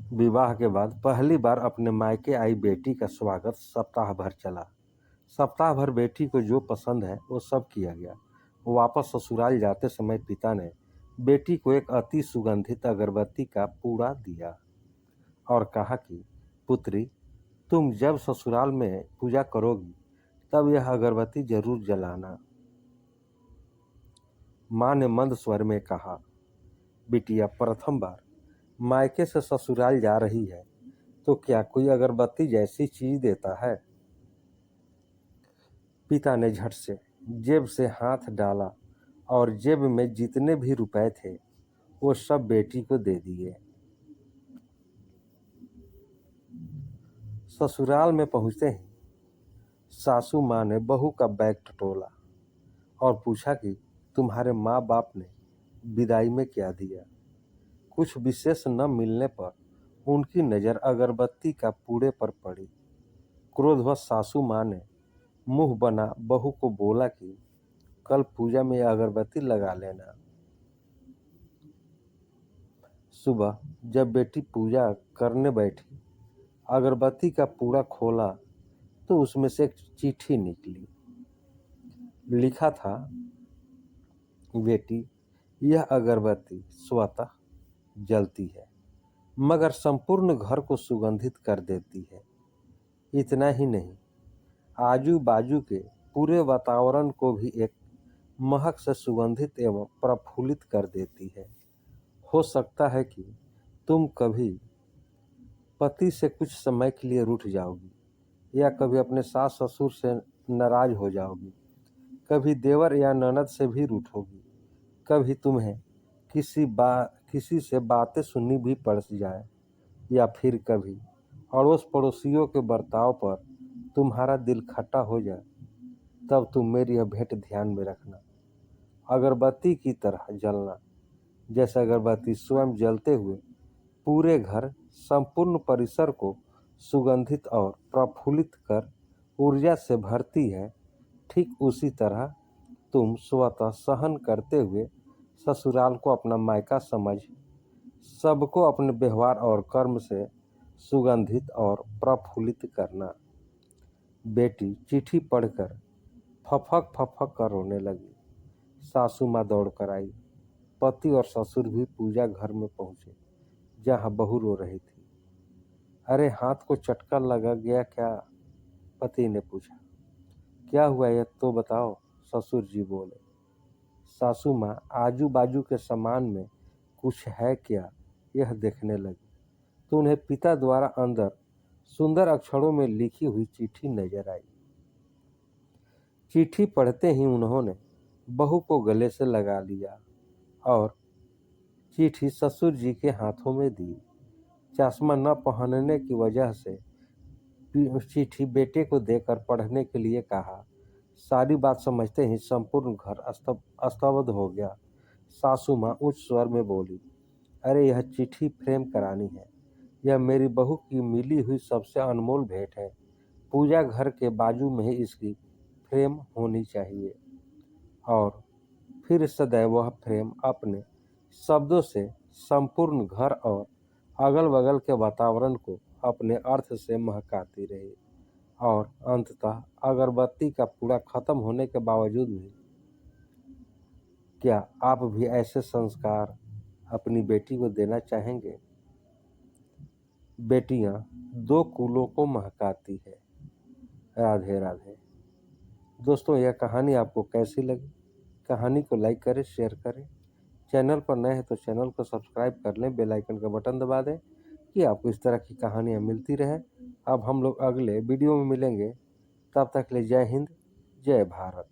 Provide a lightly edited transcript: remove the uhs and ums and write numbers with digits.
विवाह के बाद पहली बार अपने मायके आई बेटी का स्वागत सप्ताह भर चला। सप्ताह भर बेटी को जो पसंद है वो सब किया गया। वापस ससुराल जाते समय पिता ने बेटी को एक अति सुगंधित अगरबत्ती का पूड़ा दिया और कहा कि पुत्री, तुम जब ससुराल में पूजा करोगी तब यह अगरबत्ती जरूर जलाना। माँ ने मंद स्वर में कहा, बिटिया प्रथम बार मायके से ससुराल जा रही है तो क्या कोई अगरबत्ती जैसी चीज देता है। पिता ने झट से जेब से हाथ डाला और जेब में जितने भी रुपए थे वो सब बेटी को दे दिए। ससुराल में पहुंचते ही सासू माँ ने बहू का बैग टटोला और पूछा कि तुम्हारे माँ बाप ने विदाई में क्या दिया। कुछ विशेष न मिलने पर उनकी नज़र अगरबत्ती का पूड़े पर पड़ी। क्रोधवश सासू माँ ने मुंह बना बहू को बोला कि कल पूजा में यह अगरबत्ती लगा लेना। सुबह जब बेटी पूजा करने बैठी, अगरबत्ती का पूड़ा खोला तो उसमें से एक चिट्ठी निकली। लिखा था, बेटी, यह अगरबत्ती स्वतः जलती है मगर संपूर्ण घर को सुगंधित कर देती है। इतना ही नहीं, आजू बाजू के पूरे वातावरण को भी एक महक से सुगंधित एवं प्रफुल्लित कर देती है। हो सकता है कि तुम कभी पति से कुछ समय के लिए रूठ जाओगी या कभी अपने सास ससुर से नाराज हो जाओगी, कभी देवर या ननद से भी रूठोगी, कभी तुम्हें किसी से बातें सुननी भी पड़ जाए या फिर कभी अड़ोस पड़ोसियों के बर्ताव पर तुम्हारा दिल खट्टा हो जाए, तब तुम मेरी यह भेंट ध्यान में रखना। अगरबत्ती की तरह जलना, जैसे अगरबत्ती स्वयं जलते हुए पूरे घर संपूर्ण परिसर को सुगंधित और प्रफुल्लित कर ऊर्जा से भरती है, ठीक उसी तरह तुम स्वतः सहन करते हुए ससुराल को अपना मायका समझ सबको अपने व्यवहार और कर्म से सुगंधित और प्रफुल्लित करना। बेटी चिट्ठी पढ़कर फफक फफक कर रोने लगी। सासू माँ दौड़ कर आई। पति और ससुर भी पूजा घर में पहुंचे जहां बहू रो रही थी। अरे, हाथ को चटका लगा गया क्या? पति ने पूछा। क्या हुआ यह तो बताओ, ससुर जी बोले। सासू माँ आजू बाजू के सामान में कुछ है क्या यह देखने लगी तो उन्हें पिता द्वारा अंदर सुंदर अक्षरों में लिखी हुई चिट्ठी नजर आई। चिट्ठी पढ़ते ही उन्होंने बहू को गले से लगा लिया और चिट्ठी ससुर जी के हाथों में दी। चश्मा न पहनने की वजह से चिट्ठी बेटे को देकर पढ़ने के लिए कहा। सारी बात समझते ही संपूर्ण घर स्तब्ध हो गया। सासू माँ उच्च स्वर में बोली, अरे, यह चिट्ठी फ्रेम करानी है। यह मेरी बहू की मिली हुई सबसे अनमोल भेंट है। पूजा घर के बाजू में ही इसकी फ्रेम होनी चाहिए। और फिर सदैव वह फ्रेम अपने शब्दों से संपूर्ण घर और अगल बगल के वातावरण को अपने अर्थ से महकाती रही। और अंततः अगरबत्ती का पूरा खत्म होने के बावजूद भी क्या आप भी ऐसे संस्कार अपनी बेटी को देना चाहेंगे? बेटियां दो कुलों को महकाती है। राधे राधे। दोस्तों, यह कहानी आपको कैसी लगी? कहानी को लाइक करें, शेयर करें। चैनल पर नए हैं तो चैनल को सब्सक्राइब कर लें, बेल आइकन का बटन दबा दें कि आपको इस तरह की कहानियाँ मिलती रहे। अब हम लोग अगले वीडियो में मिलेंगे। तब तक के लिए जय हिंद, जय भारत।